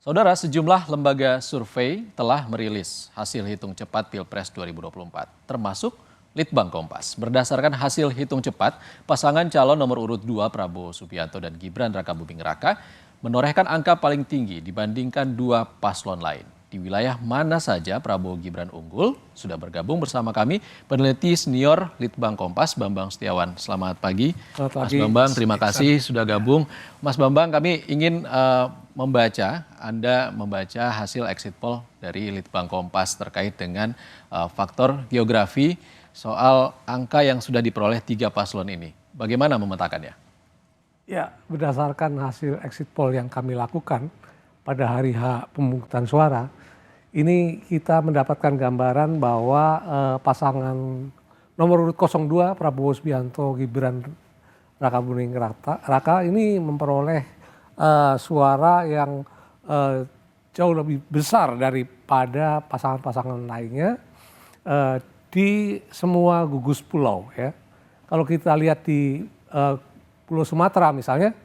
Saudara, sejumlah lembaga survei telah merilis hasil hitung cepat Pilpres 2024, termasuk Litbang Kompas. Berdasarkan hasil hitung cepat, pasangan calon nomor urut 2 Prabowo Subianto dan Gibran Rakabuming Raka menorehkan angka paling tinggi dibandingkan dua paslon lain. Di wilayah mana saja Prabowo Gibran unggul? Sudah bergabung bersama kami peneliti senior Litbang Kompas, Bambang Setiawan. Selamat pagi. Mas Bambang, terima kasih sudah gabung. Mas Bambang, kami ingin Anda membaca hasil exit poll dari Litbang Kompas terkait dengan faktor geografi soal angka yang sudah diperoleh tiga paslon ini. Bagaimana memetakannya? Ya, berdasarkan hasil exit poll yang kami lakukan pada hari H pemungutan suara, ini kita mendapatkan gambaran bahwa pasangan nomor urut 02 Prabowo Subianto Gibran Rakabuming Raka ini memperoleh suara yang jauh lebih besar daripada pasangan-pasangan lainnya di semua gugus pulau ya. Kalau kita lihat di Pulau Sumatera misalnya,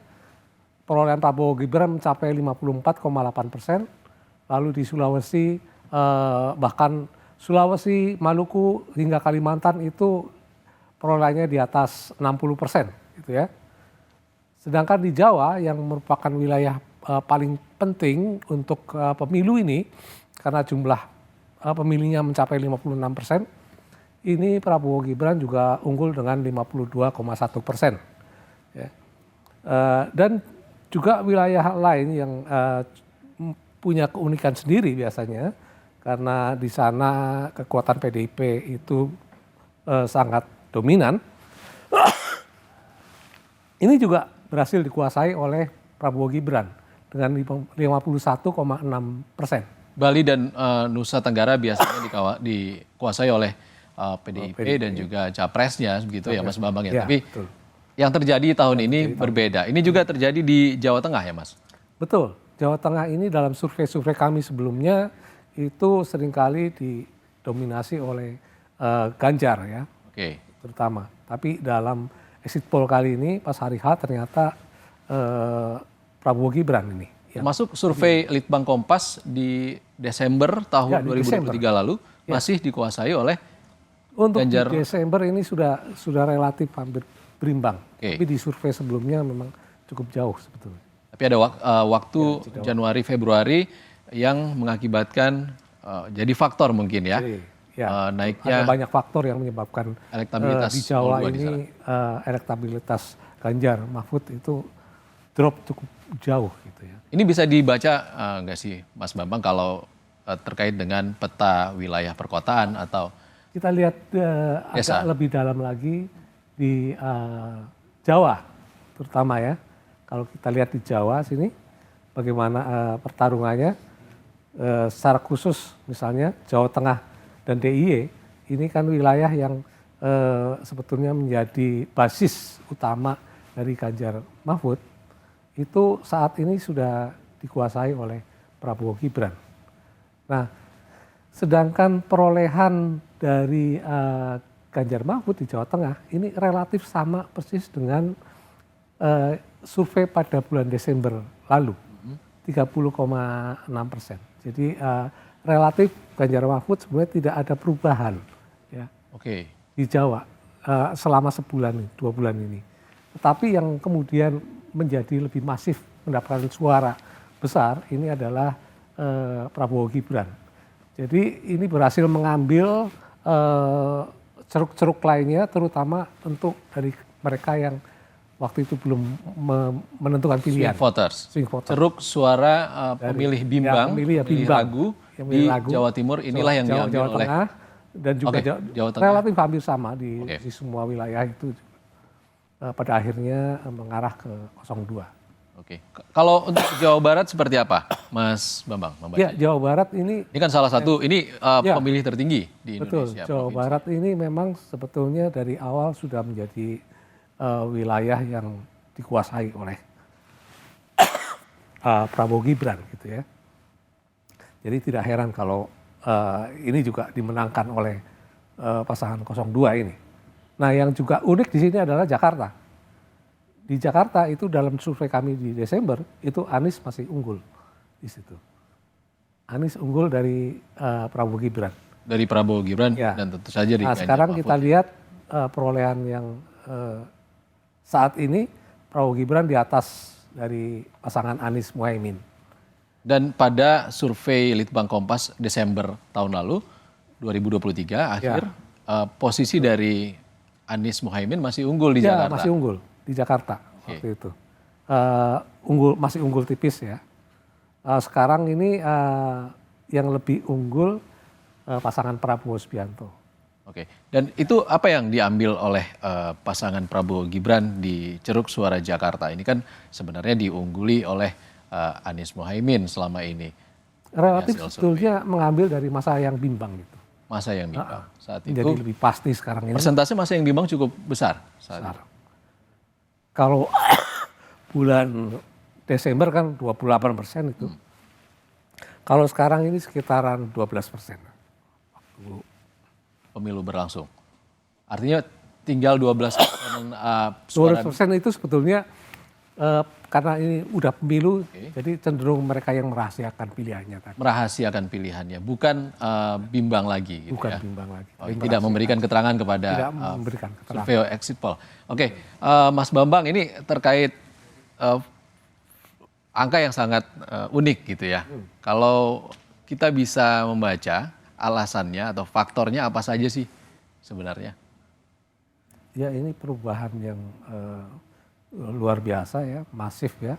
perolehan Prabowo Gibran mencapai 54,8%, lalu di Sulawesi bahkan Sulawesi, Maluku hingga Kalimantan itu perolehannya di atas 60% gitu ya. Sedangkan di Jawa yang merupakan wilayah paling penting untuk pemilu ini karena jumlah pemilihnya mencapai 56%, ini Prabowo Gibran juga unggul dengan 52,1%. Ya. Dan juga wilayah lain yang punya keunikan sendiri biasanya karena di sana kekuatan PDIP itu sangat dominan. Ini juga berhasil dikuasai oleh Prabowo Gibran dengan 51,6%. Bali dan Nusa Tenggara biasanya dikuasai oleh PDIP dan juga capresnya begitu ya Mas Bambang ya. Tapi betul. Yang terjadi tahun ini berbeda. Ini juga terjadi di Jawa Tengah ya Mas? Betul. Jawa Tengah ini dalam survei-survei kami sebelumnya itu seringkali didominasi oleh Ganjar ya. Oke. Terutama. Tapi dalam exit poll kali ini pas hari H ternyata Prabowo Gibran ini. Ya. Masuk survei Litbang Kompas di Desember tahun 2023 lalu masih dikuasai oleh Ganjar. Untuk di Desember ini sudah relatif hampir berimbang. Tapi di survei sebelumnya memang cukup jauh sebetulnya. Tapi ada waktu Januari Februari yang mengakibatkan jadi faktor mungkin ya. Naiknya ada banyak faktor yang menyebabkan elektabilitas di Jawa ini elektabilitas Ganjar Mahfud itu drop cukup jauh gitu ya. Ini bisa dibaca nggak sih Mas Bambang kalau terkait dengan peta wilayah perkotaan atau kita lihat agak lebih dalam lagi di Jawa terutama ya. Kalau kita lihat di Jawa sini bagaimana pertarungannya secara khusus misalnya Jawa Tengah dan DIY ini kan wilayah yang sebetulnya menjadi basis utama dari Ganjar Mahfud itu saat ini sudah dikuasai oleh Prabowo Gibran. Nah, sedangkan perolehan dari Ganjar Mahfud di Jawa Tengah ini relatif sama persis dengan survei pada bulan Desember lalu, 30,6%. Jadi relatif Ganjar Mahfud sebenarnya tidak ada perubahan ya di Jawa selama sebulan, 2 bulan ini. Tetapi yang kemudian menjadi lebih masif mendapatkan suara besar ini adalah Prabowo Gibran. Jadi ini berhasil mengambil ceruk-ceruk lainnya terutama untuk dari mereka yang waktu itu belum menentukan pilihan. Swing voters. Ceruk suara pemilih bimbang, pemilih ragu di Jawa Timur inilah yang diambil Jawa oleh Tengah dan juga Jawa Tengah. Relatif hampir sama di semua wilayah itu pada akhirnya mengarah ke 02. Oke. Kalau untuk Jawa Barat seperti apa, Mas Bambang? Ya, Jawa Barat ini kan salah satu pemilih tertinggi di Indonesia. Betul. Jawa Barat ini memang sebetulnya dari awal sudah menjadi wilayah yang dikuasai oleh Prabowo Gibran gitu ya. Jadi tidak heran kalau ini juga dimenangkan oleh pasangan 02 ini. Nah, yang juga unik di sini adalah Jakarta. Di Jakarta itu dalam survei kami di Desember itu Anies masih unggul di situ. Anies unggul dari Prabowo Gibran. Dari Prabowo Gibran Ya. dan tentu saja di Nah, Ganjar sekarang Mahfud. kita lihat perolehan yang saat ini Prabowo Gibran di atas dari pasangan Anies Muhaimin. Dan pada survei Litbang Kompas Desember tahun lalu 2023 akhir posisi dari Anies Muhaimin masih unggul di Ya, Jakarta. masih unggul di Jakarta waktu itu. Masih unggul tipis ya. Sekarang ini yang lebih unggul pasangan Prabowo Subianto. Oke. Dan itu apa yang diambil oleh pasangan Prabowo Gibran di Ceruk Suara Jakarta ini kan sebenarnya diungguli oleh Anies Muhaimin selama ini. Relatif Hasil sebetulnya mengambil dari masa yang bimbang gitu. Masa yang bimbang saat itu. Jadi lebih pasti sekarang ini. Persentase masa yang bimbang cukup besar saat itu. Kalau bulan Desember kan 28% itu. Kalau sekarang ini sekitaran 12%. Pemilu berlangsung. Artinya tinggal 12% suara. 12% itu sebetulnya karena ini udah pemilu, jadi cenderung mereka yang merahasiakan pilihannya tadi. Merahasiakan pilihannya, bukan bimbang lagi. Gitu Bukan ya. bimbang lagi. Oh, tidak memberikan keterangan kepada Tidak memberikan keterangan. survei exit poll. Oke, Mas Bambang ini terkait angka yang sangat unik gitu ya. Kalau kita bisa membaca alasannya atau faktornya apa saja sih sebenarnya? Ya ini perubahan yang luar biasa ya, masif ya.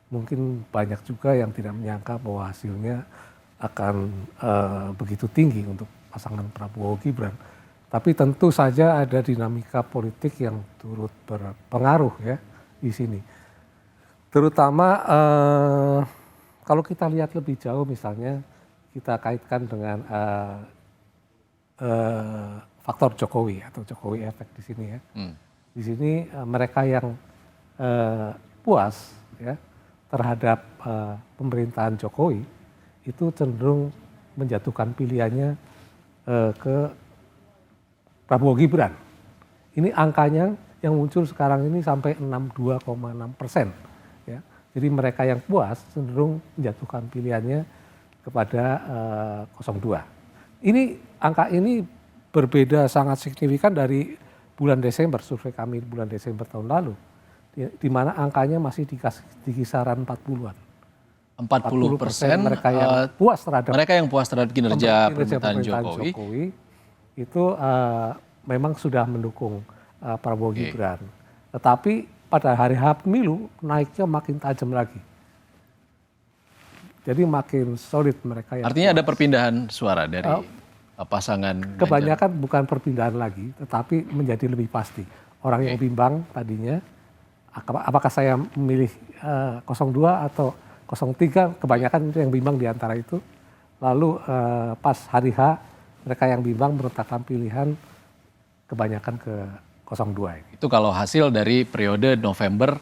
Mungkin banyak juga yang tidak menyangka bahwa hasilnya akan begitu tinggi untuk pasangan Prabowo Gibran. Tapi tentu saja ada dinamika politik yang turut berpengaruh ya di sini. Terutama kalau kita lihat lebih jauh misalnya kita kaitkan dengan faktor Jokowi atau Jokowi efek di sini ya. Di sini mereka yang puas ya terhadap pemerintahan Jokowi itu cenderung menjatuhkan pilihannya ke Prabowo Gibran. Ini angkanya yang muncul sekarang ini sampai 62,6%. Ya. Jadi mereka yang puas cenderung menjatuhkan pilihannya kepada 02. Ini angka ini berbeda sangat signifikan dari bulan Desember, survei kami bulan Desember tahun lalu. Di mana angkanya masih di kisaran 40-an. 40% mereka yang puas terhadap kinerja pemerintahan Jokowi itu memang sudah mendukung Prabowo Gibran. Tetapi pada hari H pemilu naiknya makin tajam lagi. Jadi makin solid mereka yang artinya ada perpindahan suara dari pasangan kebanyakan bukan perpindahan lagi, tetapi menjadi lebih pasti. Orang yang bimbang tadinya, apakah saya memilih 02 atau 03, kebanyakan itu yang bimbang di antara itu. Lalu pas hari H, mereka yang bimbang menetapkan pilihan kebanyakan ke 02. Itu kalau hasil dari periode November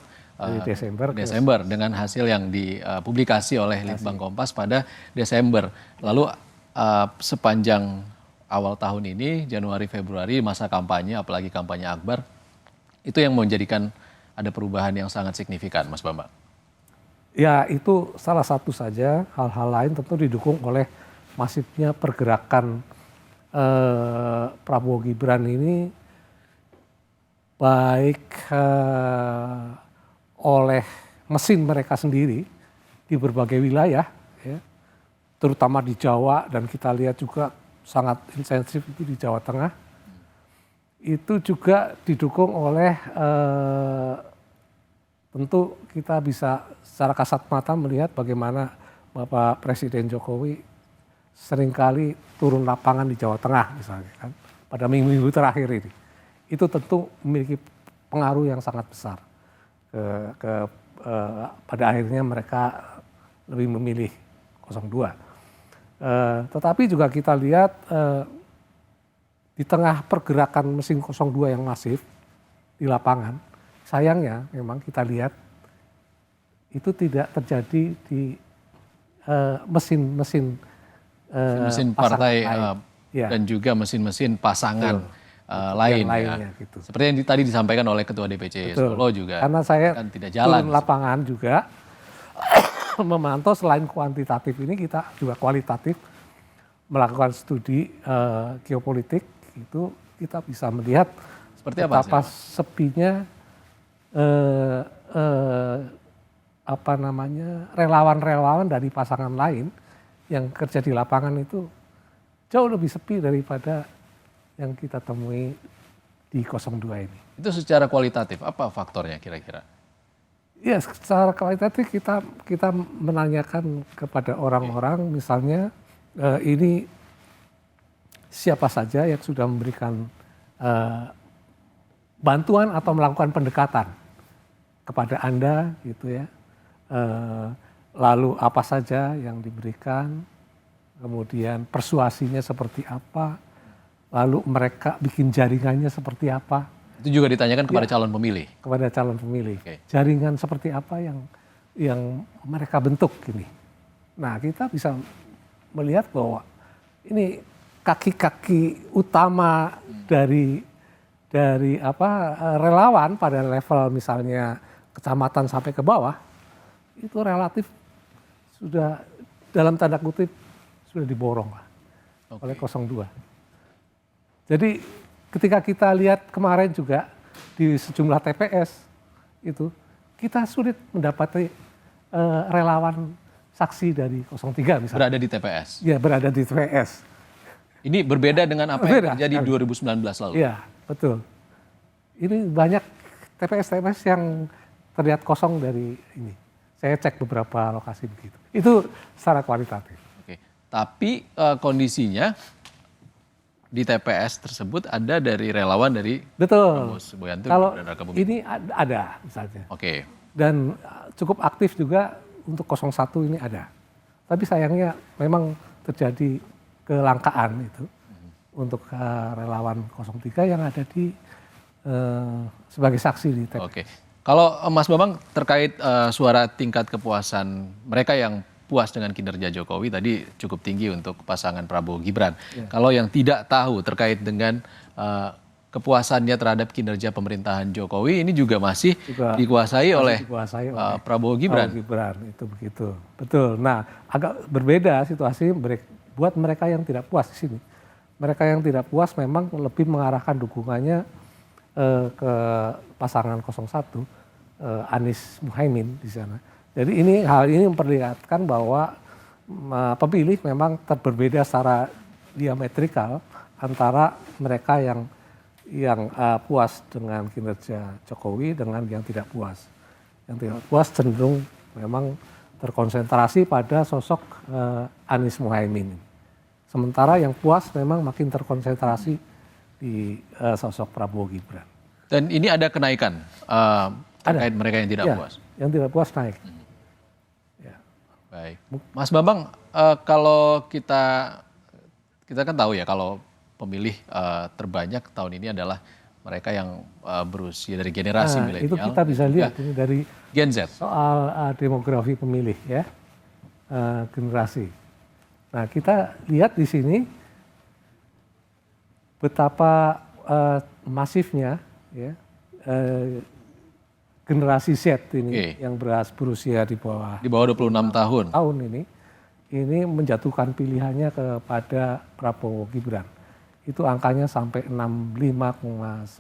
Desember dengan hasil yang dipublikasi oleh Litbang Kompas pada Desember. Lalu sepanjang awal tahun ini, Januari Februari masa kampanye, apalagi kampanye akbar, itu yang menjadikan ada perubahan yang sangat signifikan, Mas Bambang. Ya itu salah satu saja, hal-hal lain tentu didukung oleh masifnya pergerakan Prabowo Gibran ini baik oleh mesin mereka sendiri di berbagai wilayah, ya, terutama di Jawa dan kita lihat juga sangat intensif itu di Jawa Tengah. Itu juga didukung oleh tentu kita bisa secara kasat mata melihat bagaimana Bapak Presiden Jokowi seringkali turun lapangan di Jawa Tengah misalnya kan pada minggu-minggu terakhir ini. Itu tentu memiliki pengaruh yang sangat besar pada akhirnya mereka lebih memilih 02. Tetapi juga kita lihat di tengah pergerakan mesin 02 yang masif di lapangan, sayangnya memang kita lihat itu tidak terjadi di mesin-mesin partai ya. dan juga mesin-mesin pasangan lain lainnya, ya. gitu. Seperti yang tadi disampaikan oleh Ketua DPC Solo juga. Karena saya kan tidak jalan. turun lapangan juga memantau selain kuantitatif ini kita juga kualitatif melakukan studi geopolitik itu kita bisa melihat Seperti apa betapa hasilnya? sepinya relawan-relawan dari pasangan lain yang kerja di lapangan itu jauh lebih sepi daripada yang kita temui di 02 ini. Itu secara kualitatif, apa faktornya kira-kira? Ya, secara kualitatif kita menanyakan kepada orang-orang, misalnya ini siapa saja yang sudah memberikan bantuan atau melakukan pendekatan kepada Anda, gitu ya. Lalu apa saja yang diberikan, kemudian persuasinya seperti apa, lalu mereka bikin jaringannya seperti apa. Itu juga ditanyakan kepada calon pemilih. Kepada calon pemilih. Oke. Jaringan seperti apa yang mereka bentuk ini. Nah, kita bisa melihat bahwa ini kaki-kaki utama dari relawan pada level misalnya kecamatan sampai ke bawah itu relatif sudah dalam tanda kutip sudah diborong lah oleh 02. Jadi ketika kita lihat kemarin juga di sejumlah TPS itu kita sulit mendapati relawan saksi dari 03 misalnya. Berada di TPS. Ya, berada di TPS. Ini berbeda dengan apa yang terjadi 2019 lalu. Iya, betul. Ini banyak TPS-TPS yang terlihat kosong dari ini. Saya cek beberapa lokasi begitu. Itu secara kualitatif. Oke. Tapi kondisinya di TPS tersebut ada dari relawan dari Betul. Prabowo Subianto Kalau dan Raka Buming. ini ada misalnya. Oke. Dan cukup aktif juga untuk 01 ini ada. Tapi sayangnya memang terjadi kelangkaan itu untuk relawan 03 yang ada di sebagai saksi di TPS. Oke. Kalau Mas Bambang terkait suara tingkat kepuasan mereka yang puas dengan kinerja Jokowi tadi cukup tinggi untuk pasangan Prabowo Gibran. Kalau yang tidak tahu terkait dengan kepuasannya terhadap kinerja pemerintahan Jokowi ini juga masih dikuasai oleh Prabowo Gibran. Prabowo Gibran itu begitu. Betul. Nah, agak berbeda situasi buat mereka yang tidak puas di sini. Mereka yang tidak puas memang lebih mengarahkan dukungannya ke pasangan 01 Anies Muhaimin di sana. Jadi hal ini memperlihatkan bahwa pemilih memang berbeda secara diametrikal antara mereka yang puas dengan kinerja Jokowi dengan yang tidak puas. Yang tidak puas cenderung memang terkonsentrasi pada sosok Anies Muhaimin. Sementara yang puas memang makin terkonsentrasi di sosok Prabowo Gibran. Dan ini ada kenaikan terkait mereka yang tidak puas. Yang tidak puas naik. Ya. Baik, Mas Bambang, kalau kita kan tahu ya kalau pemilih terbanyak tahun ini adalah mereka yang berusia dari generasi milenial. Itu kita bisa lihat ini dari Gen Z. Soal demografi pemilih ya, generasi. Nah, kita lihat di sini betapa masifnya ya generasi Z ini yang berusia di bawah 26 tahun. Ini menjatuhkan pilihannya kepada Prabowo Gibran. Itu angkanya sampai 65,9.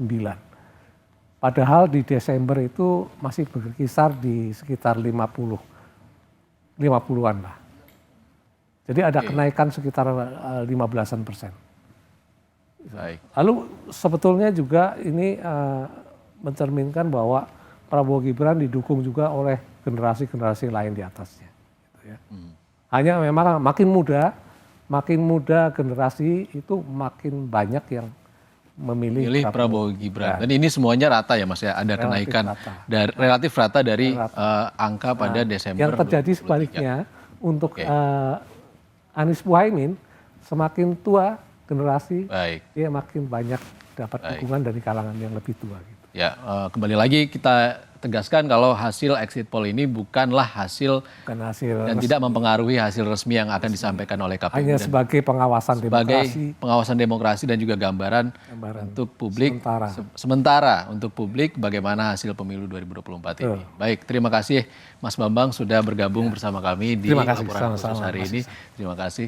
Padahal di Desember itu masih berkisar di sekitar 50-an lah. Jadi ada kenaikan sekitar 15%. Baik. Lalu sebetulnya juga ini mencerminkan bahwa Prabowo Gibran didukung juga oleh generasi-generasi lain di atasnya. Gitu ya. Hanya memang makin muda generasi itu makin banyak yang memilih Prabowo Gibran. Dan ini semuanya rata ya Mas ya, ada kenaikan relatif rata dari angka pada Desember. Yang terjadi sebaliknya untuk Anies Muhaimin semakin tua generasi, dia makin banyak dapat dukungan dari kalangan yang lebih tua. Gitu. Ya, kembali lagi kita tegaskan kalau hasil exit poll ini bukanlah hasil Bukan hasil dan tidak mempengaruhi hasil resmi yang akan disampaikan oleh KPU. hanya Dan sebagai pengawasan sebagai demokrasi pengawasan demokrasi dan juga gambaran untuk publik sementara untuk publik bagaimana hasil pemilu 2024 ini. Baik, terima kasih Mas Bambang sudah bergabung bersama kami di Terima kasih, laporan khusus sama-sama, hari Mas ini. Terima kasih.